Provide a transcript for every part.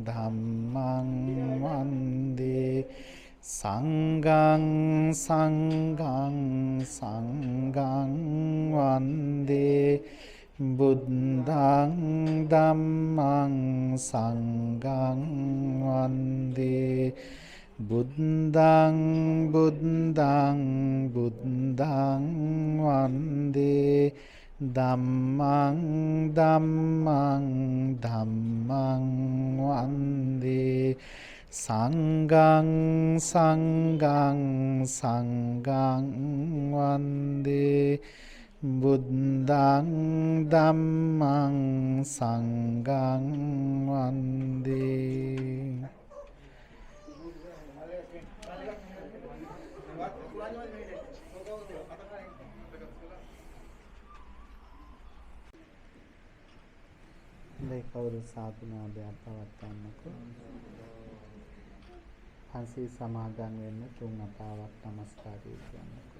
ධම්මං වන්දේ සංඝං සංඝං සංඝං වන්දේ බුද්ධං ධම්මං සංඝං වන්දේ බුද්ධං බුද්ධං බුද්ධං වන්දේ ධම්මං ධම්මං ධම්මං වන්දේ සංඝං සංඝං සංඝං වන්දේ බුද්ධං ධම්මං සංඝං වන්දේ කවුරු සාධනාවයක් පවත්වන්නකෝ පන්සිල් සමාදන් වෙන්න තුන් අතාවක් නමස්කාරය කියන්නකෝ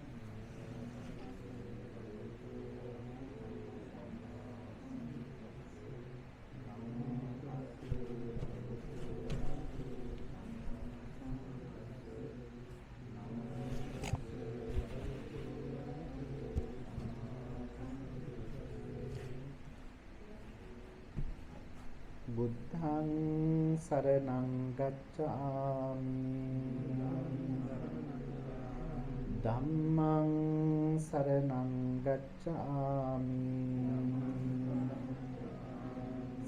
බුද්ධං සරණං ගච්ඡාමි ධම්මං සරණං ගච්ඡාමි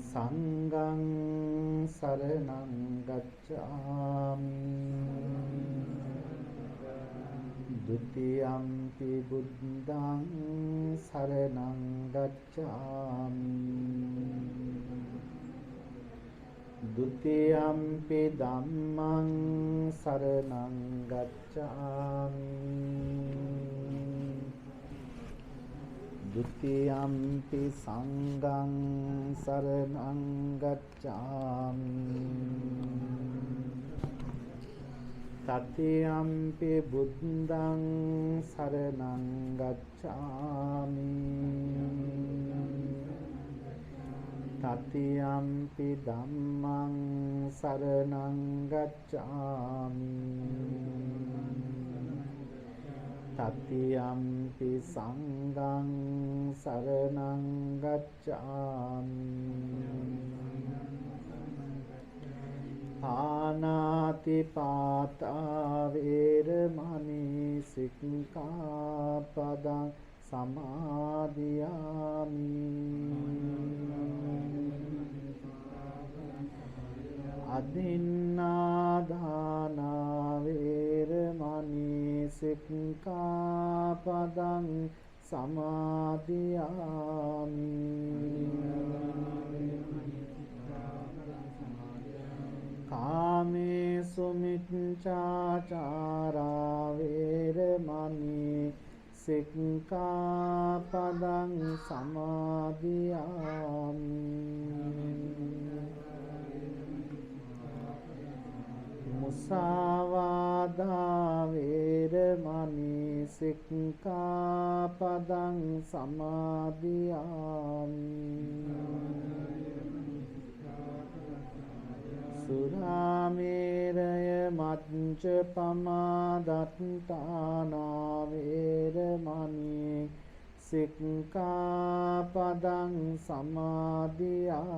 සංඝං සරණං ගච්ඡාමි ဒုတိယံ පි බුද්ධං සරණං ගච්ඡාමි द्वितीयम्पि धम्मं शरणं गच्छामि द्वितीयम्पि संघं शरणं गच्छामि तृतीयम्पि बुद्धं शरणं गच्छामि තතියම්පි ධම්මං සරණං ගච්ඡාමි තතියම්පි සංඝං සරණං ගච්ඡාමි පානාති පාතා වේරමණී සික්ඛාපදං සමාදියාමි අදින්නාදානා වේරමණී සික්ඛාපදං සමාදියාමි කාමේසු මිච්ඡාචාරා වේරමණී සික්ඛාපදං සමාදියාමි මුසාවාදා වේරමණී සික්ඛාපදං සමාදියාමි සුරාමේරය මච්ච පමාදත්තානා වේරමණී සික්ඛාපදං සමාදියාමි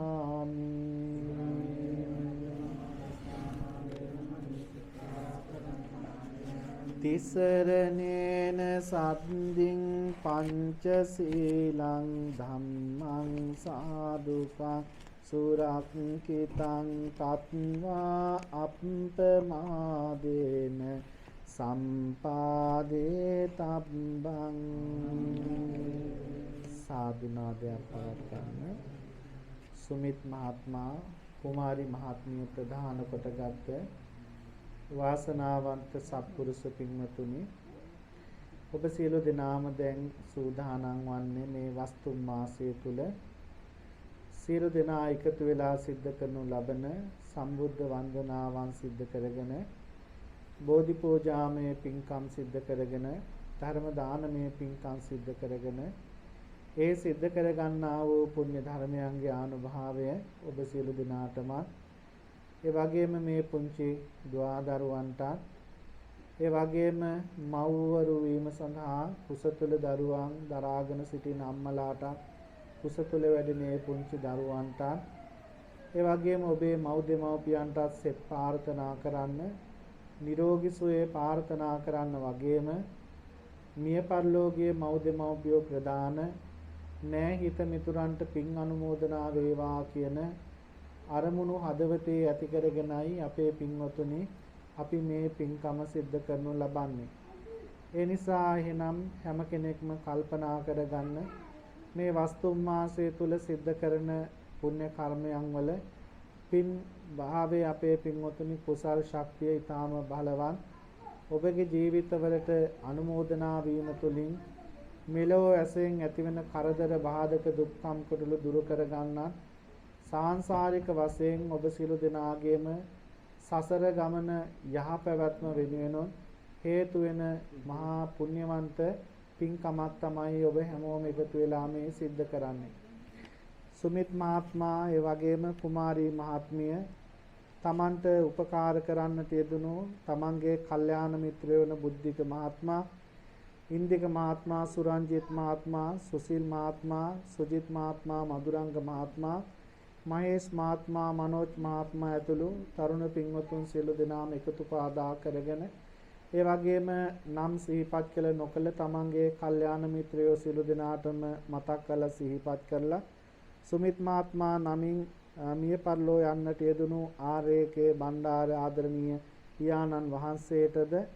තිසරණේන සද්දින් පංචශීලං ධම්මං සාදුකං සුරක්ඛිතං තත්වා අප්පමාදේන සම්පාදේ තබ්බං සාදුනාදයක් පවත්වන්න සුමිත් මහත්මයා කුමාරි මහත්මිය ප්‍රධාන කොටගත් වාසනාවන්ත සත්පුරුෂ පින්වතුනි ඔබ සියලු දෙනාම දැන් සූදානම් වන්නේ මේ වස්තු මාසය තුල සියලු දෙනා එකතු වෙලා සිද්ධ කරනු ලබන සම්බුද්ධ වන්දනාවන් සිද්ධ කරගෙන බෝධි පූජාමය පින්කම් සිද්ධ කරගෙන ධර්ම දානමය පින්කම් සිද්ධ කරගෙන ඒ සිද්ධ කරගන්නා වූ පුණ්‍ය ධර්මයන්ගේ ආනුභාවය ඔබ සියලු දෙනාටම ඒ වගේම මේ පුංචි දුවා දරුවන්ට ඒ වගේම මව්වරු වීම සඳහා කුස තුළ දරුවන් දරාගෙන සිටින අම්මලාට කුස තුළ වැඩි මේ පුංචි දරුවන්ට ඒ වගේම ඔබේ මව් දෙමව්පියන්ටත් සෙත් ප්‍රාර්ථනා කරන්න නිරෝගී සුවය ප්‍රාර්ථනා කරන්න වගේම මිය පරලෝකයේ මව් දෙමව්පියෝ ප්‍රදාන නෑ හිත මිතුරන්ට පින් අනුමෝදනා වේවා කියන අරමුණු හදවතේ ඇති කරගෙනයි අපේ පින්වතුනි අපි මේ පින්කම සිද්ධ කරනු ලබන්නේ. ඒ නිසා එහෙනම් හැම කෙනෙක්ම කල්පනා කරගන්න මේ වස්තුම් මාසය තුල සිද්ධ කරන පුණ්‍ය කර්මයන් වල පින් භාවයේ අපේ පින්වතුනි කුසල් ශක්තිය ඊටාම බලවත්. ඔබගේ ජීවිතවලට අනුමෝදනා වීම තුළින් මෙලොව ඇසෙන් ඇතිවන කරදර බාධක දුක්ඛම් කොටළු දුරු කර ගන්නත් සාංශාරික වශයෙන් ඔබ සියලු දෙනාගේම සසර ගමන යහපැවැත්ම වෙනුවෙන් හේතු වෙන මහා පුණ්‍යවන්ත පින්කමක් තමයි ඔබ හැමෝම එකතු වෙලා මේ සිද්ධ කරන්නේ. සුමිත් මහත්මයා ඒ වගේම කුමාරී මහත්මිය තමන්ට උපකාර කරන්නට යෙදුණු තමන්ගේ කල්යාණ මිත්‍රය වන බුද්ධික මහත්මයා, ඉන්දික මහත්මයා, සුරංජිත් මහත්මයා, සුසිල් මහත්මයා, සුජිත් මහත්මයා, මధుරංග මහත්මයා, මහේෂ් මහත්මයා, මනෝජ් මහත්මයා ඇතුළු තරුණ පින්වතුන් සියලු දෙනාම එකතු පාදා කරගෙන ඒ වගේම නම් සිහිපත් කළ නොකළ තමන්ගේ කල්යාණ මිත්‍රයෝ සියලු දෙනාටම මතක් කරලා සිහිපත් කරලා සුමිත් මහත්මයා නමින් මිය පරලෝ යන්නට යෙදුණු ආරේකේ බණ්ඩාර ආදරණීය පියාණන් වහන්සේටද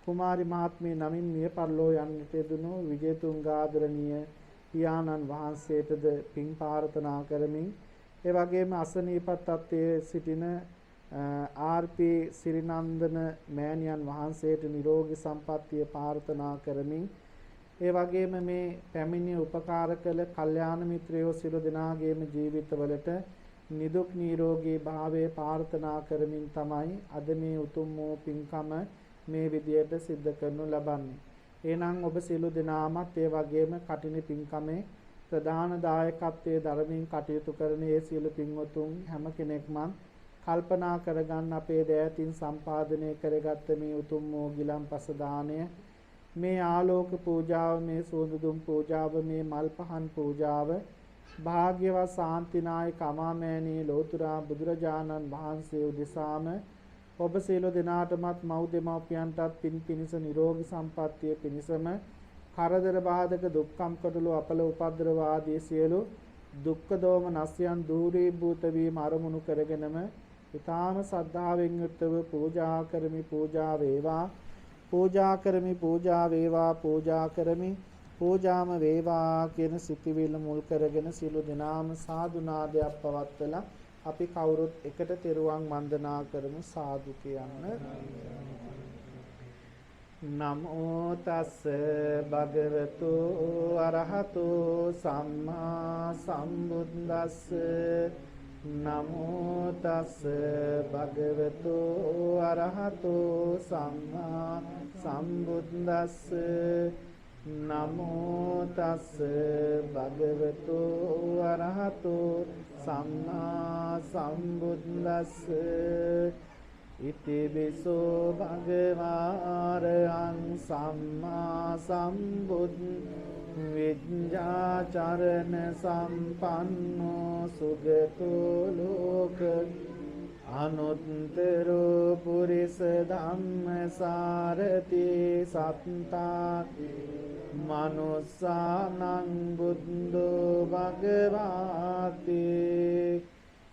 කුමාරි මහත්මිය නමින් මිය පරලෝ යන්නට යෙදුණු විජේතුංග ආදරණීය පියාණන් වහන්සේටද පින් ප්‍රාර්ථනා කරමින් ඒ වගේම අසනීප තත්ත්වයේ සිටින ආර්.පී. සිරිනන්දන මෑණියන් වහන්සේට නිරෝගී සම්පන්නිය ප්‍රාර්ථනා කරමින් ඒ වගේම මේ පැමිණි උපකාර කළ කල්යාණ මිත්‍රයෝ සියලු දෙනාගේම ජීවිතවලට නිදුක් නිරෝගී භාවයේ ප්‍රාර්ථනා කරමින් තමයි අද මේ උතුම් වූ පින්කම මේ විදියට සිද්ධ කරනු ලබන්නේ. එහෙනම් ඔබ සියලු දෙනාමත් ඒ වගේම කටින පින්කමේ ප්‍රධාන දායකත්වයේ ධර්මයෙන් කටයුතු කරන ඒ සියලු පින්වතුන් හැම කෙනෙක්ම කල්පනා කරගන්න අපේ දෑතින් සම්පාදනය කරගත්ත මේ උතුම් වූ ගිලන්පස දාණය, මේ ආලෝක පූජාව, මේ සුවඳුදුම් පූජාව, මේ මල් පහන් පූජාව භාග්‍යවත් ශාන්තිනායක අමාමෑණී ලෝතුරා බුදුරජාණන් වහන්සේ උදෙසාම ඔබ සියලු දෙනාටමත් මව් දෙමව්පියන්ටත් පින් පිනිස නිරෝගී සම්පන්නිය පිණිසම කරදර බාධක දුක්ඛම් කොටළු අපල උපද්‍රව ආදී සියලු දුක්ඛ දෝම නස්යන් දූරීභූත වීම අරමුණු කරගෙනම ඊ타ම සද්ධාවෙන් යුක්තව පූජා කරමි, පූජා වේවා, පූජා කරමි, පූජා වේවා, පූජා කරමි, පූජාම වේවා කියන සිතිවිල්ල මුල් කරගෙන සියලු දෙනාම සාදු නාදයක් පවත්වලා අපි කවුරුත් එකට තෙරුවන් වන්දනා කරමු. සාදු කියන්න. නමෝ තස් භගවතු අරහතු සම්මා සම්බුද්දස්ස. නමෝ තස් භගවතු අරහතු සම්මා සම්බුද්දස්ස. නමෝ තස් භගවතු අරහතු සම්මා සම්බුද්දස්ස. ඉතිවිසෝ භගවාරයන් සම්මා සම්බුද්ද විඤ්ඤාචරණ සම්පන්නෝ සුගතෝ ලෝක අනුත්තරෝ පුරිස ධම්මසාරති සත්තා මනුස්සානං බුද්ධෝ භගවාති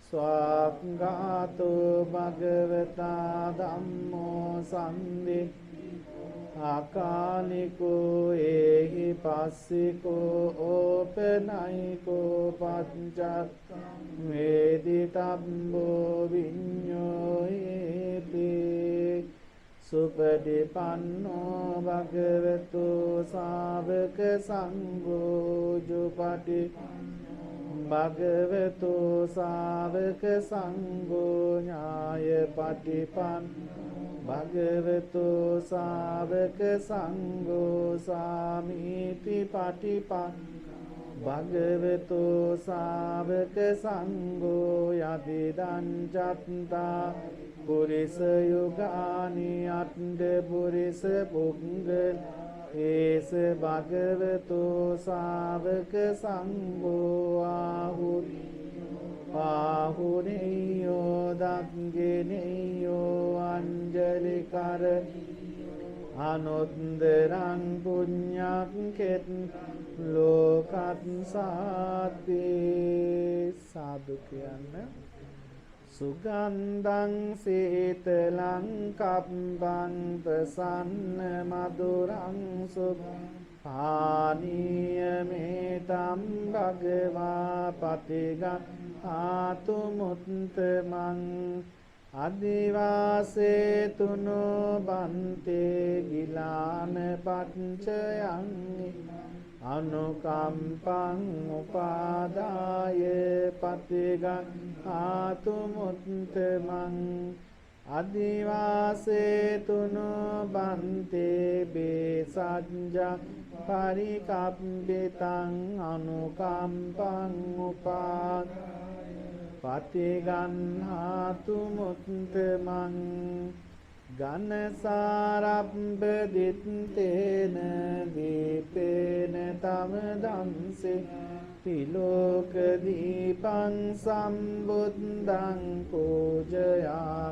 ස්වාග්ඝාතෝ භගවතා ධම්මෝ සම්දි අකාලිකෝ ඒහි පස්සිකෝ ඕපනයිකෝ පච්චත් වේදිතබ්බෝ විඤ්ඤෝයේති සුපටිපන්නෝ භගවතු ශාවක සංඝෝ ජුපටි භගවතු ශාවක සංඝෝ ඥාය පටිපන්න භගවතු ශාවක සංඝෝ සාමීති පටිපන්න භගවතු ශාවක සංඝෝ යදිදං චත්තා පුරිස යුගානි අට්ඨ පුරිස පුංගල ඒස භගවතු ශාවක සංඝෝ ආහුනේයෝ දග්ගේනේයෝ අංජලි කර අනුත්තරං පුඤ්ඤං කෙත් ලෝකත් සාත්තේ සාදු කියන්න සුගන්ධං සීතලං කබ්බං ප්‍රසන්න මధుරං සුඛ පානීය මේතම් භගවා පතිගං ආතු මුත්තමං අදිවාසේ තුනෝ බන්තේ ගිලාන පච්චයං අනුකම්පං උපාදාය පතිගං ආතු මුත්තමං අදිවාසේ තුනෝ බන්තේ බේසජ්ජං පරිකම්පිතං අනුකම්පං උපාදාය පතිගන්හාතු මුත්තමං ගනසාරබ්බ දිත්තේන දීපේන තම දම්සේ තිලෝක දීපං සම්බුද්ධං පූජයා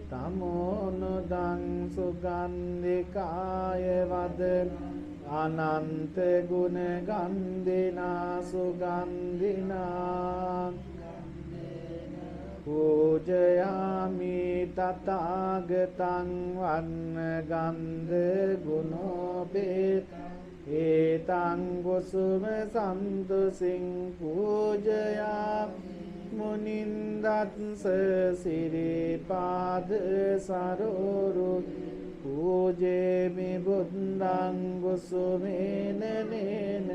තමෝනුදං සුගන්ධිකාය වද අනන්ත ගුණ ගන්ධිනා සුගන්ධිනා පූජයාමි තථාගතං වන්න ගන්ධ ගුණෝපේත ඒතං කුසුම සන්තුසින් පූජයා මුනින්දත්ස සිරිපාද සරෝරු පූජේමි බුද්ධං කුසුමේන නේන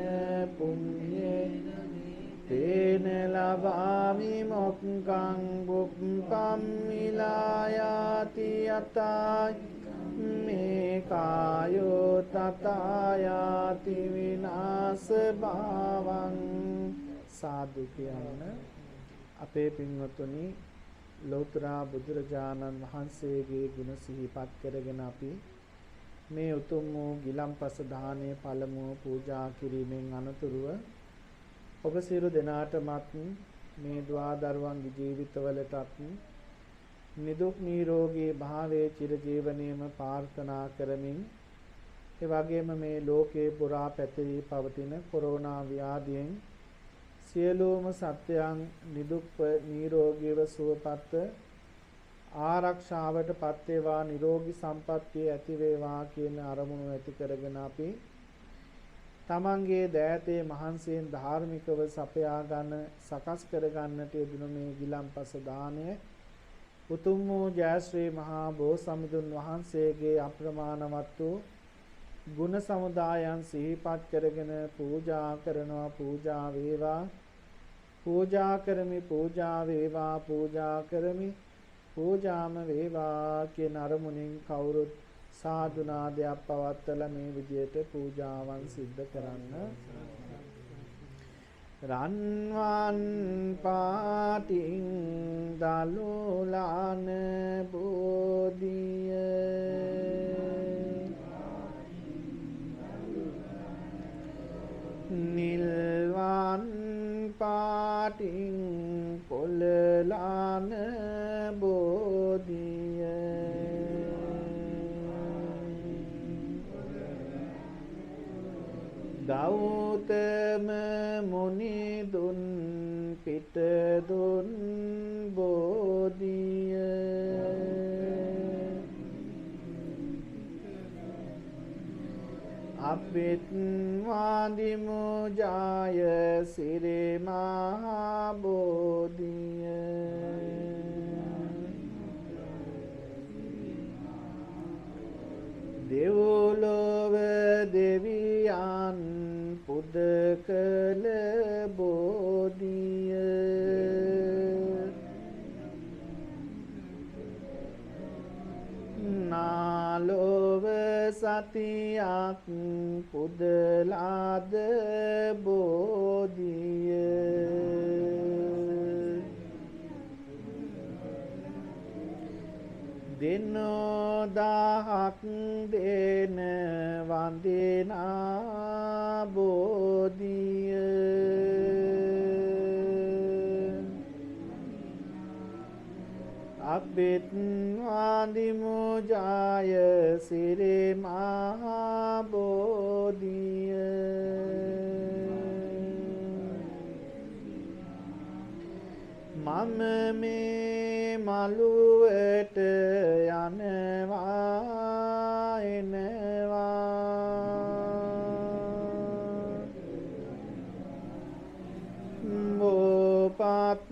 පුඤ්ඤේ තේන ලබාමි මොක්ඛං බුප්පම් මිලායාති යතයි මේ කායෝ තථායාති විනාශ භාවං සාදු කියන්න අපේ පින්වතුනි ලෞතර බුදුරජාණන් වහන්සේගේ ගුණ සිහිපත් කරගෙන අපි මේ උතුම් වූ ගිලම්පස දානයේ පළමුව පූජා කිරීමෙන් අනතුරුව ඔබ සියලු දෙනාටමත් මේ ද්වාදරුවන්ගේ ජීවිතවලටත් නිදුක් නිරෝගී භාවයේ චිරජීවනයේම ප්‍රාර්ථනා කරමින් ඒ වගේම මේ ලෝකේ පුරා පැතිරී පවතින කොරෝනා ව්‍යාධියෙන් සියලුම සත්‍යයන් නිදුක්ව නිරෝගීව සුවපත් ආරක්ෂාවට පත් වේවා නිරෝගී සම්පන්නිය ඇති වේවා කියන අරමුණු ඇති කරගෙන අපි තමන්ගේ දෑතේ මහන්සියෙන් ධාර්මිකව සපයා ගන්න සකස් කර ගන්නට යෙදුණු මේ ගිලම්පස දාණය උතුම් වූ ජයශ්‍රී මහා බෝසමිඳුන් වහන්සේගේ අප්‍රමාණවත් වූ ගුණ සමුදායන් සිහිපත් කරගෙන පූජා කරනවා පූජා වේවා පූජා කරමි පූජා වේවා පූජා කරමි පූජාම වේවා කියන අරමුණින් කවුරුත් සාදු නාදයක් පවත්වලා මේ විදියට පූජාවන් සිද්ධ කරන්න රන්වන් පාටින් දලුලාන බෝධිය නිල්වන් පාටින් පොළලාන බෝධිය ගෞතම මුනි දුන් පිට දුන් බෝධිය අපිත් වාදිමු ජාය සිරි මහා බෝධිය දෙව්ලොව දෙවියන් පුද කළ බෝධිය නාලොව ජාතියක් පුදලාද බෝධිය දෙනෝ දහක් දෙන වන්දිනා බෝධිය අබ්බෙත් වන්දිමු ජාය සිරි මහා බෝධිය මම මේ මළුවට යනවා එනවා බෝපත්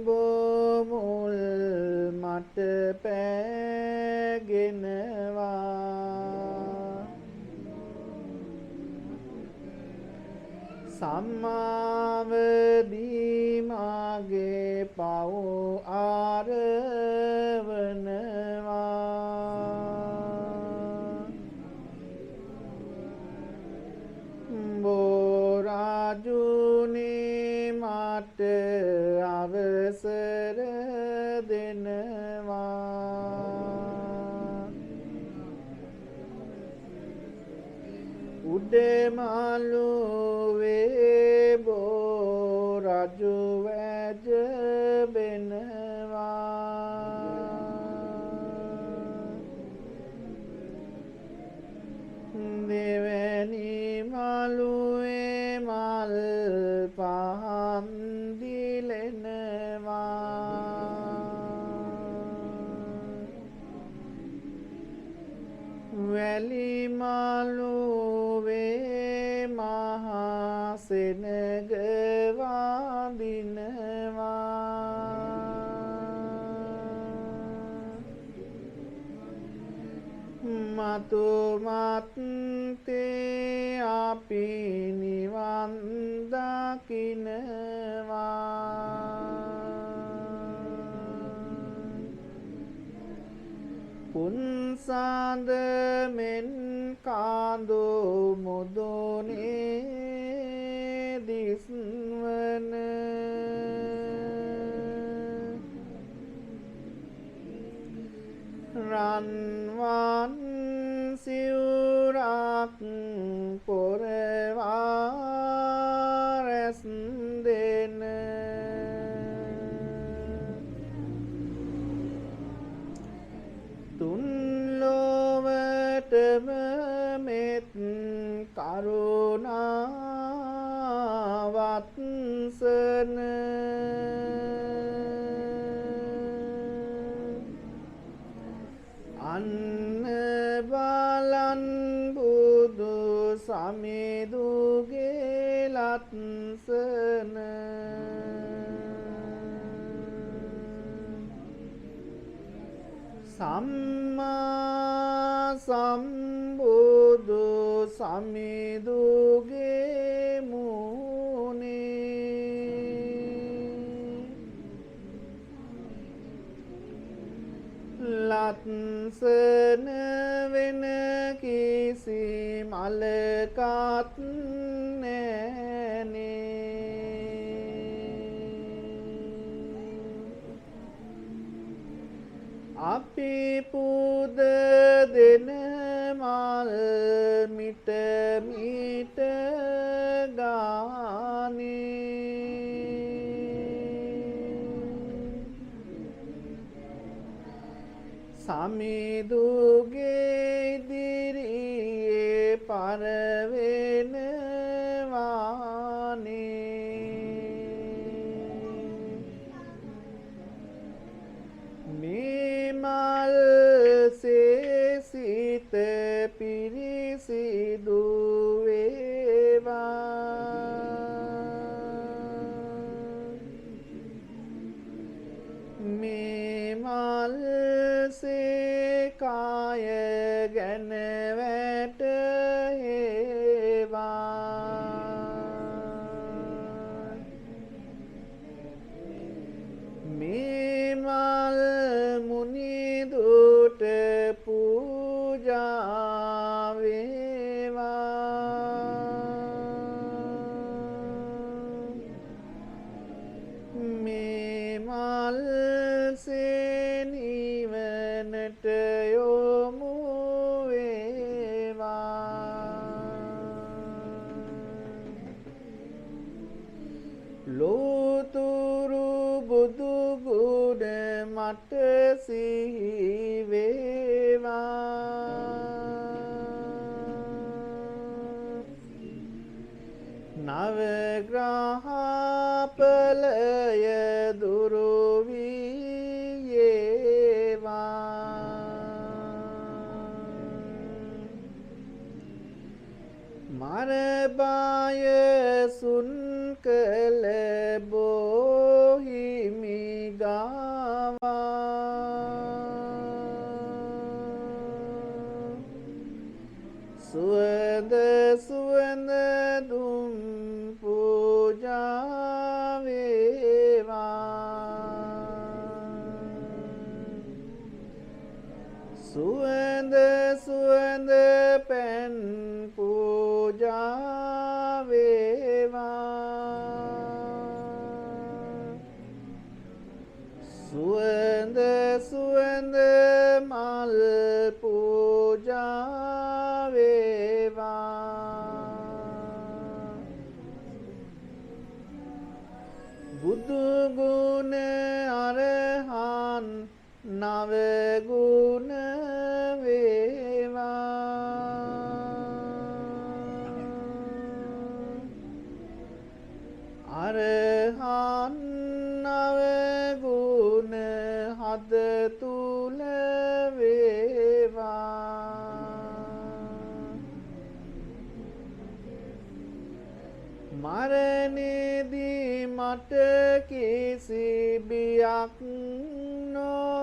බෝමුල් මට පෑගෙනවා සම්මාවදී මාගේ පව් ආරවනවා බෝරාජුනේ මට අවසර දෙනවා උඩමාළුවේ බෝරජු වැජබෙනවා දෙවැනි මළුවේ මල් පහන් දිලෙනවා වැලි මළුවේ මහා සෙනග වඳිනවා මතු මත්තේ අපි නිවන් දකිනවා පුන්සඳ මෙන් කාඳු මුදුනේ දිස්වන රන්වන් සිවුරක් පොරවා රැස් දෙන තුන් ලොවටම මෙත් කරුණාවත් සන අන්න බලන් බුදු සමිඳුගේ ලත්සන සම්මා සම්බුදු සමිඳුගේ මුනේ ලත්සන වෙන කිසි මලකත් අපි පුද දෙන මල් මිට මිට ගානේ සමිඳුගේ ඉදිරියේ පරවෙනවානේ මේ මල් සිත පිරිසිදු වේවා මේ මල් කාය ගැන වැටේවා මේ මල් මුනිදුට පූජා නිවනට යොමු වේවා ලෝතුරු බුදු ගුණ මට සිහි වේවා නවග්‍රහපලය දුරු වේවා මරබය සුන් කළ බොහිමි ගාවා සුවඳ සුවඳ දුම් පූජා වේවා සුවඳ සුවඳ පැන් පූජා වේවා සුවඳ සුවඳ මල් පූජා වේවා බුදු ගුණ අරහන් නව ගුණ වේවා අරහන් නව ගුණ හද තුල වේවා මරණේදී මට කිසි බියක් නොවේවා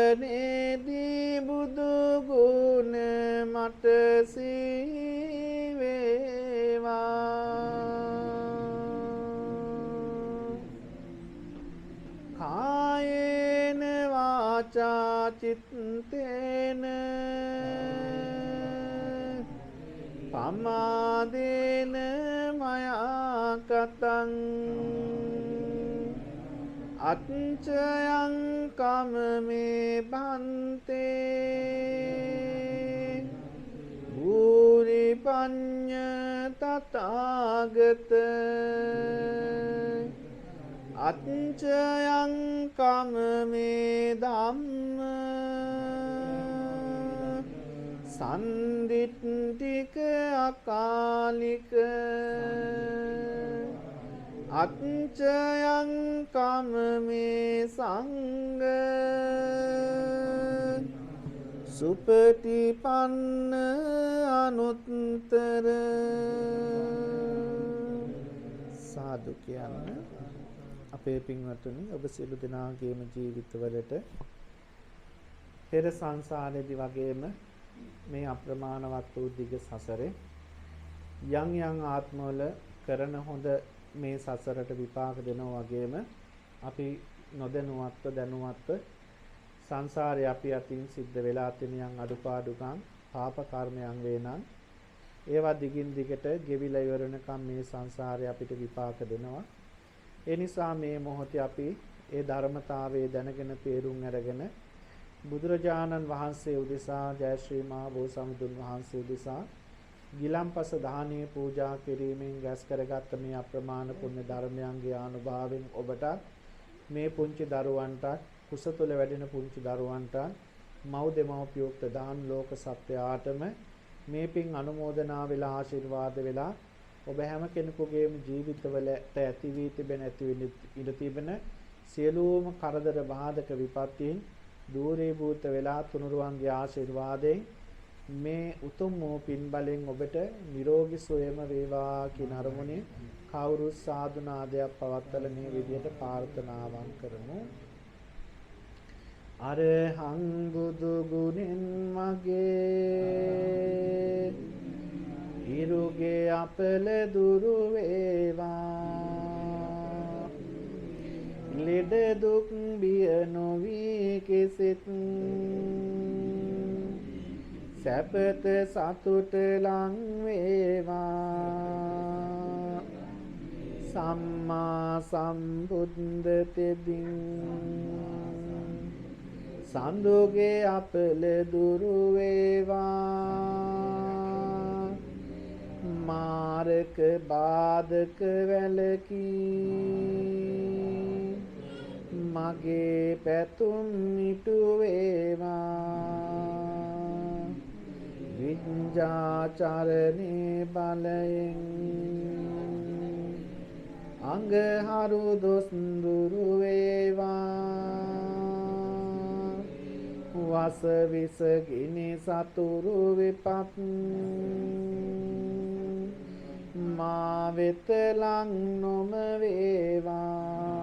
මරණේදී බුදු ගුණ මට සිහි වේවා කායේන වාචා චිත්තේන පමාදේන මයා කතං අච්චයං කමමේ බන්තේ භූරි පඤ්ඤ තථාගත අච්චයං කමමේ ධම්ම සන්දිට්ඨික අකාලික අච්චයං කමමේ සංඝ සුපටිපන්න අනුත්තර සාදු කියන්න අපේ පින්වත්නි ඔබ සියලු දෙනාගේම ජීවිතවලට පෙර සංසාරේදී වගේම මේ අප්‍රමාණවත් වූ දිග සසරේ යම් යම් ආත්මවල කරන හොඳ මේ සසරට විපාක දෙනවා වගේම අපි නොදැනුවත්ව දැනුවත්ව සංසාරේ අපි අතින් සිද්ධ වෙලා තියෙන අඩුපාඩුකම් පාප කර්මයන් වේනම් ඒවා දිගින් දිගට ගෙවිලා ඉවර වෙනකම් මේ සංසාරේ අපිට විපාක දෙනවා. ඒ නිසා මේ මොහොතේ අපි ඒ ධර්මතාවයේ දැනගෙන තේරුම් අරගෙන බුදුරජාණන් වහන්සේ උදෙසා ජය ශ්‍රී මහා බෝසත්තුන් වහන්සේ උදෙසා ගිලම්පස දානීය පූජා කිරීමෙන් රැස් කරගත් මේ අප්‍රමාණ පුණ්‍ය ධර්මයන්ගේ ආනුභාවයෙන් ඔබට මේ පුංචි දරුවන්ට කුසතුල වැඩෙන පුංචි දරුවන්ට මව් දෙමව්පියෝ ප්‍රදාන ලෝක සත්‍යයටම මේ පින් අනුමෝදනා වෙලා ආශිර්වාද වෙලා ඔබ හැම කෙනෙකුගේම ජීවිතවලට ඇති වී තිබෙන ඇති වෙන ඉඳ තිබෙන සියලුම කරදර බාධක විපත්තින් දූරේ භූත වෙලා තුනුරුවන්ගේ ආශිර්වාදයෙන් මේ උතුම් වූ පින් බලෙන් ඔබට නිරෝගී සුවයම වේවා කියන අරමුණේ කවුරු සාදු නාදයක් පවත්වල මේ විදියට ප්‍රාර්ථනාවන් කරමු. අරහං බුදු ගුණෙන් මගේ ඉරුගේ අපල දුරු වේවා ලෙඩ දුක් බිය නොවි කෙසෙත් සැපත සතුට ලං වේවා සම්මා සම්බුද්ධ තෙදින් සඳුගේ අපල දුරු වේවා මාරක බාධක වැළකී මගේ පැතුම් ඉටු වේවා විඤ්ඤාචරණේ බලයෙන් අංගහරු දොස් දුරු වේවා වස විස ගිනි සතුරු විපත් මා වෙත ලං නොම වේවා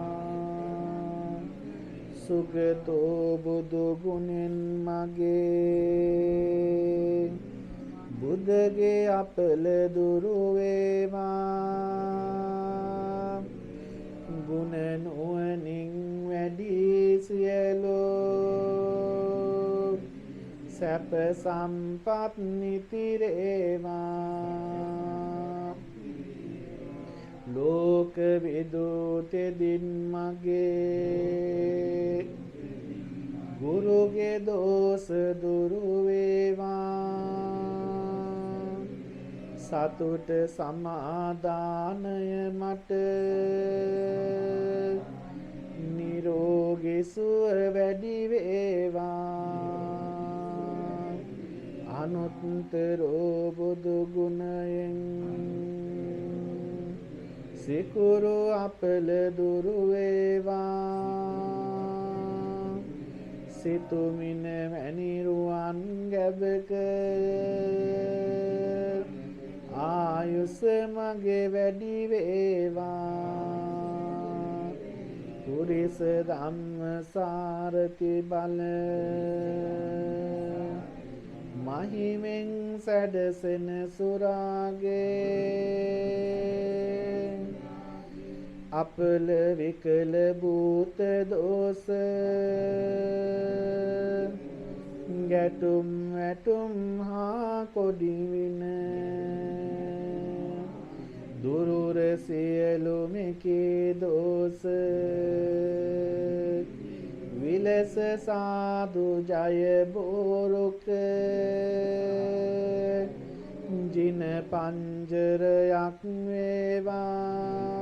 සුගතෝ බුදු ගුණෙන් මගේ බුදගේ අපල දුරු වේවා ගුණ නුවණින් වැඩි සියලෝ සැප සම්පත් නිතිරේවා ලෝක විදුතෙදින් මගේ ගුරුගේ දෝෂ දුරු වේවා සතුට සමාදානය මට නිරෝගී සුව වැඩි වේවා අනුත්තරෝ බුදු ගුණයෙන් සිකුරු අපල දුරු වේවා සිතුමින වැනිරුවන් ගැබක ආයුෂ මගේ වැඩි වේවා පුරිස ධම්ම සාරති බල මහිමෙන් සැඩසෙන සුරාගේ අපල විකල භූත දෝෂ ගැටුම් වැටුම් හා කොඩි වින දුරුර සියලු මෙකී දෝෂ විලස සාදු ජය බෝරුක ජින පංජරයක් වේවා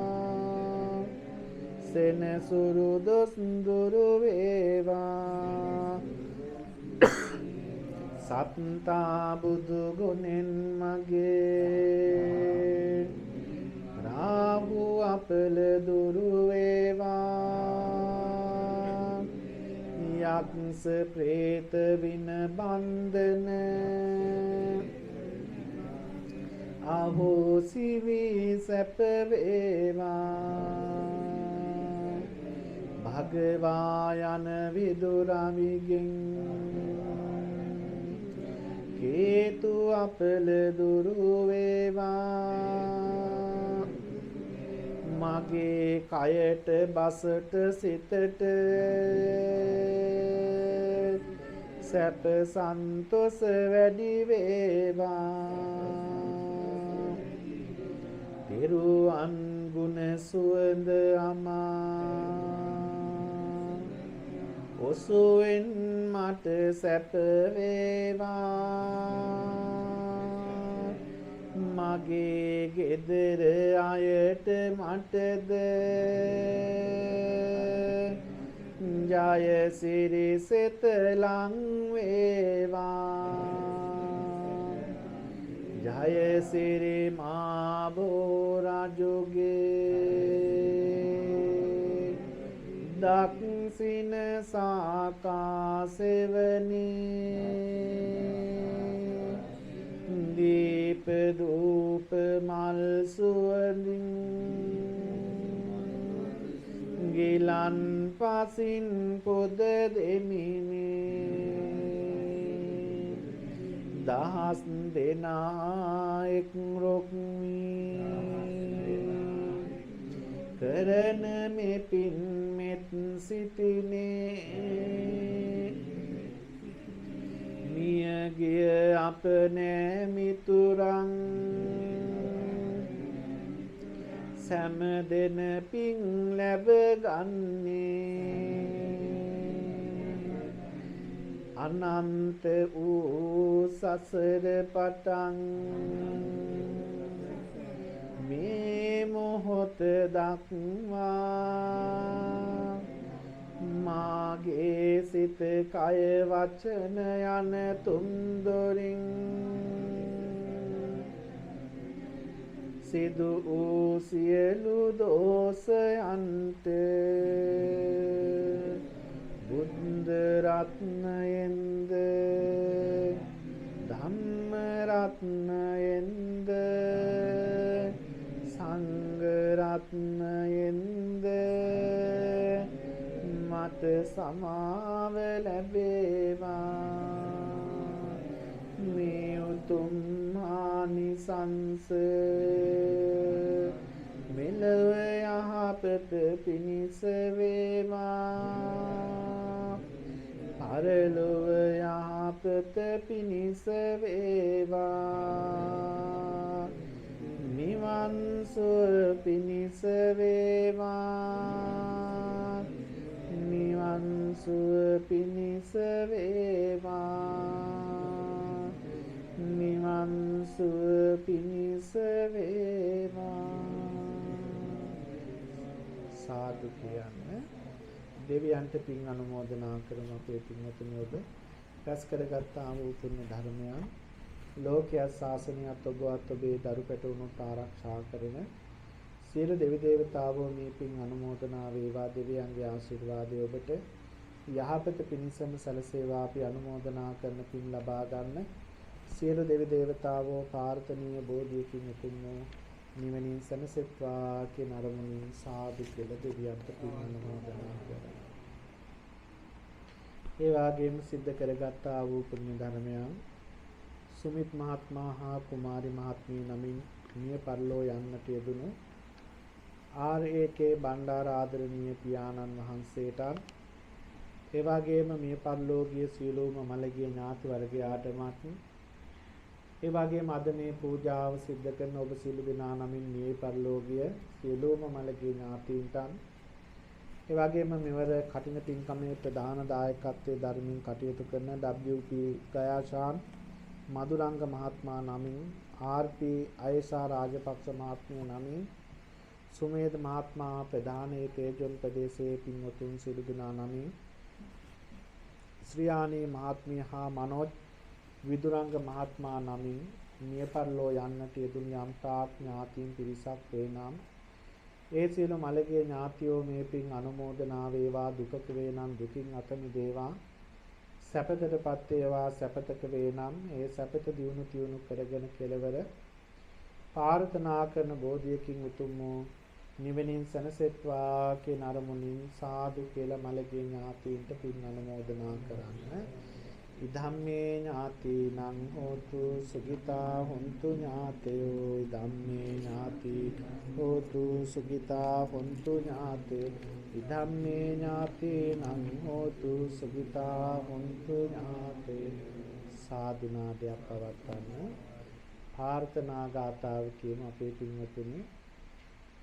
සෙනසුරු දොස් දුරු වේවා සත්තා බුදු ගුණෙන් මගේ රාහු අපල දුරු වේවා යක්ෂ ප්‍රේත වින බන්ධන අහෝසි වී සැප වේවා භගවා යන විදුරවිගෙන් කේතු අපල දුරු වේවා මගේ කයට බසට සිතට සැප සන්තෝෂ වැඩි වේවා තිරුවන් ගුණ සුවඳ අමා ඔසුවෙන් මට සැප වේවා මගේ ගෙදර අයට මටද ජය සිරි සිත ලං වේවා ජය සිරි මා බෝ රජුගේ දක්සින සාකාසෙවනි දීප දූප මල් සුවඳින් ගිලන් පසින් පොද දෙමිනේ දහස් දෙනා එක් රොක්මී කරන මේ පින් මෙත් සිටිනේ මිය ගිය අපනේ මිතුරන් සෑම දෙන පින් ලැබ ගන්නේ අනන්ත වූ සසර පටන් මේ මොහොත දක්වා මාගේ සිත කය වචන යන තුන්දොරින් සිදු වූ සියලු දෝෂයන්ට බුද්ධ රත්නයෙන්ද ධම්ම රත්නයෙන්ද සංඝ රත්නයෙන්ද මට සමාව ලැබේවා මේ උතුම් ආනිසංස මෙලොව යහපත පිණිස වේවා පරලොව යහපත පිණිස වේවා නිවන් සුව පිණිස වේවා නිවන් සුව පිණිස වේවා නිවන් සුව පිණිස වේවා සාදු කියන්නේ දෙවියන්ට පින් අනුමෝදනා කරන අපේ පින්වතුනි ඔබ රැස් කරගත් ආ වූ පුණ්‍ය ධර්මයන් ලෝකයේ ශාසනයත් ඔබවත් ඔබේ දරු පැටවුණුත් ආරක්ෂා කරන සියලු දෙවි දේවතාවෝ මේ පින් අනුමෝදනා වේවා දෙවියන්ගේ ආශිර්වාදය ඔබට යහපත පිණිසම සැලසේවා අපි අනුමෝදනා කරන පින් ලබා ගන්න සියලු දෙවි දේවතාවෝ ප්‍රාර්ථනීය බෝධියකින් උතුම් වූ නිවනින් සැනසෙත්වා කියන අරමුණින් සාදු කියලා දෙවියන්ට පින් අනුමෝදනා කරනවා. ඒ වගේම සිද්ධ කරගත්තා වූ පුණ්‍ය ධර්මයන් සුමිත් මහත්මයා හා කුමාරි මහත්මිය නමින් මිය පරලෝ යන්නට යෙදුණු RAK බණ්ඩාර ආදරණීය පියාණන් වහන්සේට ඒ වගේම මිය පරලෝකීය සියලුම මළගිය ඥාති වර්ගයාටමත් ඒ වගේම අද මේ පූජාව සිද්ධ කරන ඔබ සියලු දෙනා නමින් මිය පරලෝකීය සියලුම මළගිය ඥාතීන්ට ඒ වගේම මෙවර කටින පින්කමේ ප්‍රධාන දායකත්වයේ ධර්මයෙන් කටයුතු කරන WP ගයාශාන් මදුරංග මහත්මයා නමින් RP අයසා රාජපක්ෂ මහත්මිය නමින් සුමේද මහත්මයා ප්‍රධානයේ තේජොන් ප්‍රදේශයේ පින්වතුන් සියලු දෙනා නමින් ශ්‍රියානී මහත්මිය හා මනෝජ් විදුරංග මහත්මයා නමින් මිය පරලෝ යන්නට යෙදුණු යම් තාක් ඥාතීන් පිරිසක් වේ නම් ඒ සියලු මළගිය ඥාතියෝ මේ පින් අනුමෝදනා වේවා දුකක වේ නම් දුකින් අත මිදේවා සැපතටපත් වේවා සැපතක වේ නම් ඒ සැපත දියුණු තියුණු කරගෙන කෙලවර ප්‍රාර්ථනා කරන බෝධියකින් උතුම් වූ නිවෙනින් සැනසෙත්වා කියන අරමුණින් සාදු කියලා මළගිය ඥාතීන්ට පින් අනුමෝදනා කරන්න. ඉදම්මේ ඥාතිනං හෝතු සුඛිතා හොන්තු ඥාතයෝ ඉදම්මේ ඥාති හෝතු සුඛිතා හොන්තු ඥාතේ ඉදම්මේ ඥාතිනං හෝතු සුඛිතා හොන්තු ඥාතේ සාදුනාදයක් පවත්වන්න ප්‍රාර්ථනා ගාථාව කියමු අපේ පින්වතුනි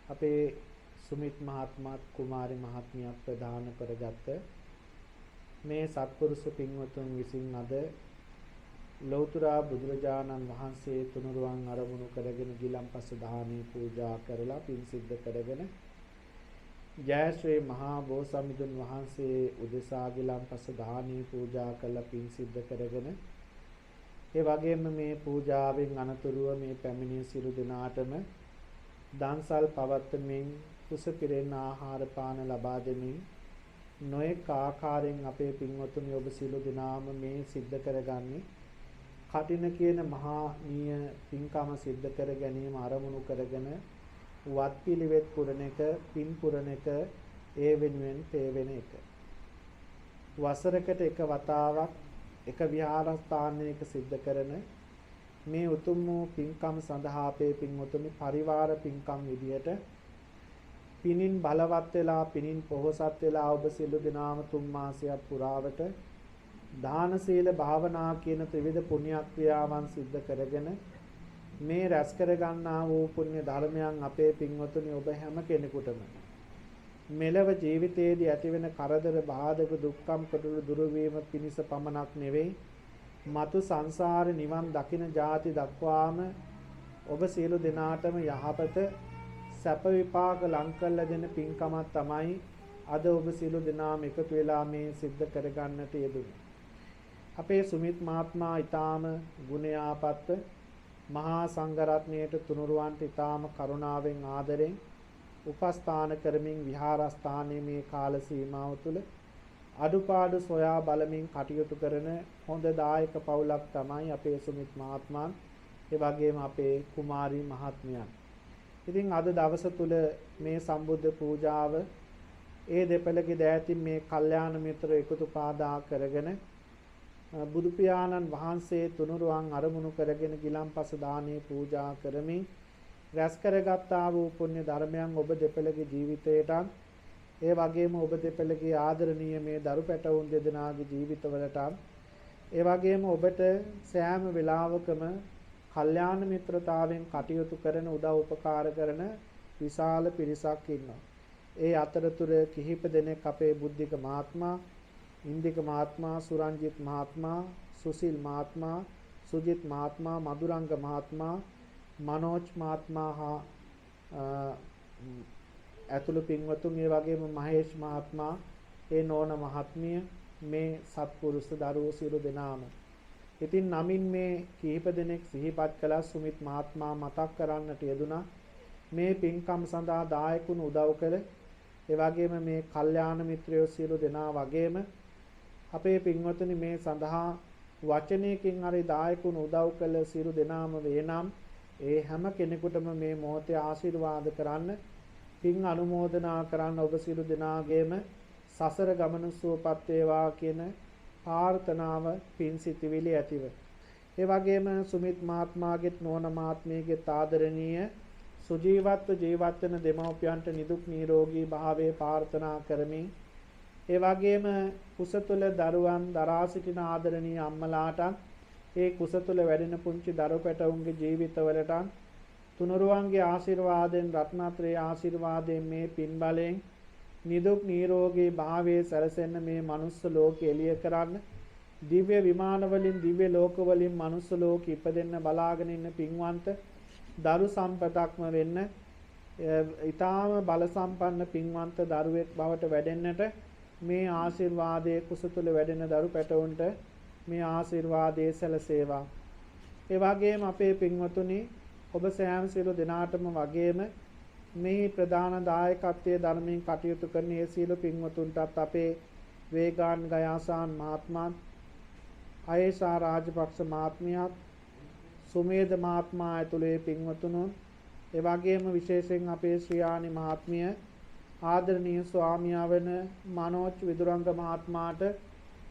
අපේ සුමිත් මහත්මයාත් කුමාරි මහත්මියක් ප්‍රදාන කරගත්ත මේ සත්පුරුෂ පින්වතුන් විසින් අද ලෞතර බුදුරජාණන් වහන්සේ තුනුරුවන් අරමුණු කරගෙන ගිලම්පස දානේ පූජා කරලා පින් සිද්ධ කරගෙන ජය ශ්‍රී මහා බෝසත්මිඳුන් වහන්සේ උදෙසා ගිලම්පස දානේ පූජා කරලා පින් සිද්ධ කරගෙන ඒ වගේම මේ පූජාවෙන් අනතුරුව මේ පැමිණි සියලු දෙනාටම දන්සල් පවත්වමින් කුස පිරෙන ආහාර පාන ලබා දෙමින් නොඑක ආකාරයෙන් අපේ පින්වතුනි ඔබ සියලු දෙනාම මේ සිද්ධ කරගන්නේ කටින කියන මහා නීය පින්කම සිද්ධ කර ගැනීම අරමුණු කරගෙන වත් පිළිවෙත් පුරණ එක පින් පුරණ එක ඒ වෙනුවෙන් තේවෙන එක වසරකට එක වතාවක් එක විහාරස්ථානයක සිද්ධ කරන මේ උතුම් වූ පින්කම් සඳහා අපේ පින්වතුනි පරිවාර පින්කම් විදියට පිනින් බලවත් වෙලා පිනින් පොහොසත් වෙලා ඔබ සියලු දෙනාම තුන් මාසයක් පුරාවට දාන සීල භාවනා කියන ත්‍රිවිධ පුණ්‍ය ක්‍රියාවන් සිද්ධ කරගෙන මේ රැස් කර ගන්නා වූ පුණ්‍ය ධර්මයන් අපේ පින්වතුනි ඔබ හැම කෙනෙකුටම මෙලව ජීවිතයේදී ඇතිවෙන කරදර බාධක දුක්ඛම් කොටළු දුරු වීම පිණිස පමණක් නෙවෙයි මතු සංසාරේ නිවන් දකින ಜಾති දක්වාම ඔබ සියලු දෙනාටම යහපත සැප විපාක ලං කරලා දෙන පින්කමක් තමයි අද ඔබ සියලු දෙනාම එකතු වෙලා මේ සිද්ධ කරගන්නට යෙදුනේ. අපේ සුමිත් මහත්මයා ඊටාම ගුණයාපත්ත මහා සංඝරත්නයට තුනුරුවන්ට ඊටාම කරුණාවෙන් ආදරෙන් උපස්ථාන කරමින් විහාරස්ථානයේ මේ කාල සීමාව තුළ අඩුපාඩු සොයා බලමින් කටයුතු කරන හොඳ දායක පවුලක් තමයි අපේ සුමිත් මහත්මයා. ඒ වගේම අපේ කුමාරී මහත්මියන්. ඉතින් අද දවස තුල මේ සම්බුද්ධ පූජාව ඒ දෙපළගේ දෑතින් මේ කල්යාණ මිත්‍ර එකතු පාදා කරගෙන බුදු පියාණන් වහන්සේ තුනුරුවන් අරමුණු කරගෙන ගිලන්පස දානේ පූජා කරමින් රැස් කරගත්තා වූ පුණ්‍ය ධර්මයන් ඔබ දෙපළගේ ජීවිතයට ඒ වගේම ඔබ දෙපළගේ ආදරණීය මේ දරු පැටවුන් දෙදෙනාගේ ජීවිතවලට ඒ වගේම ඔබට සෑම වෙලාවකම කල්යාණ මිත්‍රතාවෙන් කටයුතු කරන උදව් උපකාර කරන විශාල පිරිසක් ඉන්නවා. ඒ අතරතුර කිහිප දෙනෙක් අපේ බුද්ධික මහත්මයා, ඉන්දික මහත්මයා, සුරංජිත් මහත්මයා, සුසිල් මහත්මයා, සුජිත් මහත්මයා, මధుරංග මහත්මයා, මනෝජ් මහත්මයා හා ඇතුළු පින්වතුන් ඒ වගේම මහේෂ් මහත්මයා, ඒ නෝන මහත්මිය මේ සත්පුරුෂ දරුවෝ සියලු දෙනාම ඉතින් නමින් මේ කිහිප දෙනෙක් සිහිපත් කළා සුමිත් මහත්මයා මතක් කරන්නට යෙදුනා. මේ පින්කම් සඳහා දායකුණු උදව් කළ ඒ වගේම මේ කල්යාණ මිත්‍රයෝ සියලු දෙනා වගේම අපේ පින්වතුනි මේ සඳහා වචනයකින් හරි දායකුණු උදව් කළ සියලු දෙනාම වේනම් ඒ හැම කෙනෙකුටම මේ මොහොතේ ආශිර්වාද කරන්න පින් අනුමෝදනා කරන්න ඔබ සියලු දෙනාගේම සසර ගමන සුවපත් වේවා කියන ප්‍රාර්ථනාව පින් සිතිවිලි ඇතිව. ඒ වගේම සුමිත් මහත්මයාගේත් නෝන මහත්මියගේත් ආදරණීය සුජීවත්ව ජීවත් වෙන දෙමව්පියන්ට නිදුක් නිරෝගී භාවය ප්‍රාර්ථනා කරමින් ඒ වගේම කුස තුළ දරුවන් දරා සිටින ආදරණීය අම්මලාට ඒ කුස තුළ වැඩෙන පුංචි දරු පැටවුන්ගේ ජීවිතවලට තුනුරුවන්ගේ ආශිර්වාදයෙන් රත්නත්‍රයේ ආශිර්වාදයෙන් මේ පින් බලයෙන් නිදුක් නිරෝගී භාවයේ සැලසෙන්න මේ මනුස්ස ලෝකෙ එළිය කරන්න දිව්‍ය විමාන වලින් දිව්‍ය ලෝක වලින් මනුස්ස ලෝකෙ ඉපදෙන්න බලාගෙන ඉන්න පින්වන්ත දරු සම්පතක්ම වෙන්න ඊටාම බල සම්පන්න පින්වන්ත දරුවෙක් බවට වැඩෙන්නට මේ ආශිර්වාදයේ කුස තුළ වැඩෙන දරු පැටවුන්ට මේ ආශිර්වාදයේ සැලසේවා. ඒ වගේම අපේ පින්වතුනි ඔබ සෑම සියලු දෙනාටම වගේම මේ ප්‍රධාන දායකත්වයේ ධර්මයෙන් කටයුතු කරන ඒ සියලු පින්වතුන්ටත් අපේ වේගාන් ගයාසාන් මහත්මයාත්, අයේෂා රාජපක්ෂ මහත්මියත්, සුමේද මහත්මයා ඇතුළු ඒ පින්වතුන්න්, ඒ වගේම විශේෂයෙන් අපේ ශ්‍රියානි මහත්මිය, ආදරණීය ස්වාමියා වන මනෝජ් විදුරංග මහත්මයාට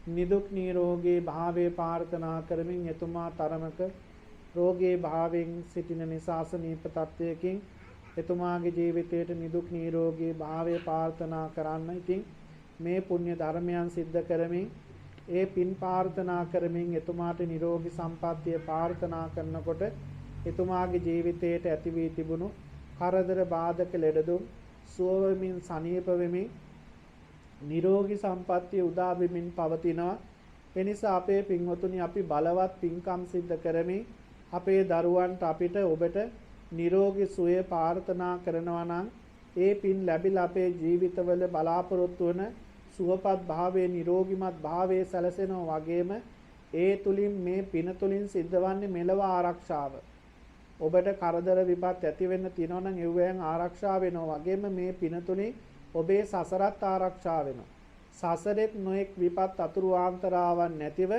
නිදුක් නිරෝගී භාවයේ ප්‍රාර්ථනා කරමින් එතුමා තරමක රෝගී භාවයෙන් සිටින නිසා සනීප තත්වයකින් එතුමාගේ ජීවිතයට නිදුක් නිරෝගී භාවය ප්‍රාර්ථනා කරන්න. ඉතින් මේ පුණ්‍ය ධර්මයන් සිද්ධ කරමින් ඒ පින් ප්‍රාර්ථනා කරමින් එතුමාට නිරෝගී සම්පන්නිය ප්‍රාර්ථනා කරනකොට එතුමාගේ ජීවිතයට ඇති වී තිබුණු කරදර බාධක ලෙඩදුම් සුව වෙමින් සනීප වෙමින් නිරෝගී සම්පන්නිය උදා වෙමින් පවතිනවා. එනිසා අපේ පින්වතුනි අපි බලවත් පින්කම් සිද්ධ කරමින් අපේ දරුවන්ට අපිට ඔබට නිරෝගී සුවය ප්‍රාර්ථනා කරනවා නම් ඒ පින් ලැබිලා අපේ ජීවිතවල බලාපොරොත්තු වන සුවපත් භාවයේ නිරෝගීමත් භාවයේ සැලසෙනවා වගේම ඒ තුලින් මේ පින තුලින් සිද්ධවන්නේ මෙලව ආරක්ෂාව. ඔබට කරදර විපත් ඇති වෙන්න තියෙනවා නම් ඒවෙන් ආරක්ෂා වෙනවා වගේම මේ පින තුලින් ඔබේ සසරත් ආරක්ෂා වෙනවා. සසරෙත් නොඑක් විපත් අතුරු ආන්තරාවන් නැතිව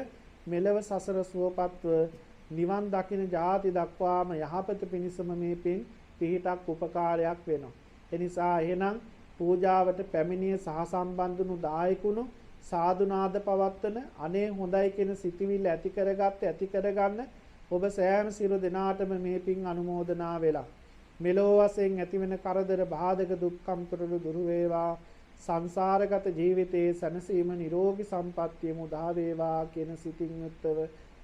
මෙලව සසර සුවපත්ව නිවන් දකින ජාති දක්වාම යහපත පිණිසම මේ පින් පිහිටක් උපකාරයක් වෙනවා. එනිසා එහෙනම් පූජාවට පැමිණිය සහසම්බන්ධුණු දායකුණු සාදුනාද පවත්වන අනේ හොඳයි කියන සිතිවිල්ල ඇති කරගන්න ඔබ සෑම සියලු දෙනාටම මේ පින් අනුමෝදනා වෙලා මෙලෝ වශයෙන් ඇතිවෙන කරදර බාධක දුක්ඛම් තුරළු දුරු වේවා සංසාරගත ජීවිතයේ සැනසීම නිරෝගී සම්පන්නිය මුදා වේවා කියන සිතින් යුක්තව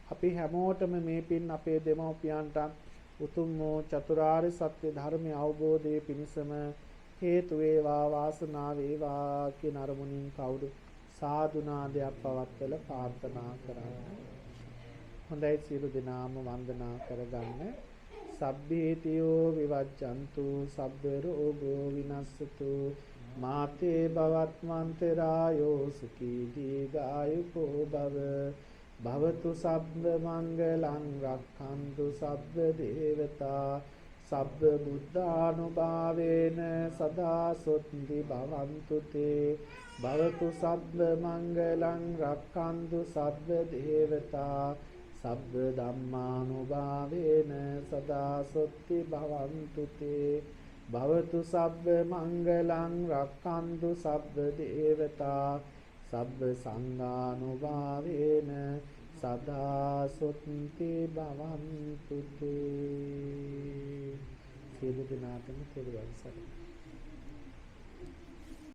අපි හැමෝටම මේ පින් අපේ දෙමව්පියන්ට උතුම් වූ චතුරාර්ය සත්‍ය ධර්මය අවබෝධයේ පිණසම හේතු වේවා වාසනාව වේවා කියන අරමුණින් කවුරු සාදු නාදයක් පවත්වලා ප්‍රාර්ථනා කරන්න. හොඳයි සියලු දෙනාම වන්දනා කරගන්න. සබ්බේතියෝ විවජ්ජන්තු සබ්බ රෝගෝ විනස්සතු මාතේ භවත්මන්තරායෝ සුඛී දීඝායුකෝ භව භවතු සබ්බ මංගලං රක්ඛන්තු සබ්බ දේවතා සබ්බ බුද්ධානුභාවේන සදා සොත්ති භවන්තු තේ භවතු සබ්බ මංගලං රක්ඛන්තු සබ්බ දේවතා සබ්බ ධම්මානුභාවේන සදා සොත්ති භවන්තු තේ භවතු සබ්බ මංගලං රක්ඛන්තු සබ්බ දේවතා සබ්බ සංඝානුභාවේන සදා සොත්ති භවන්තු තේ. සියලු දෙනාටම තෙරුවන් සරණයි.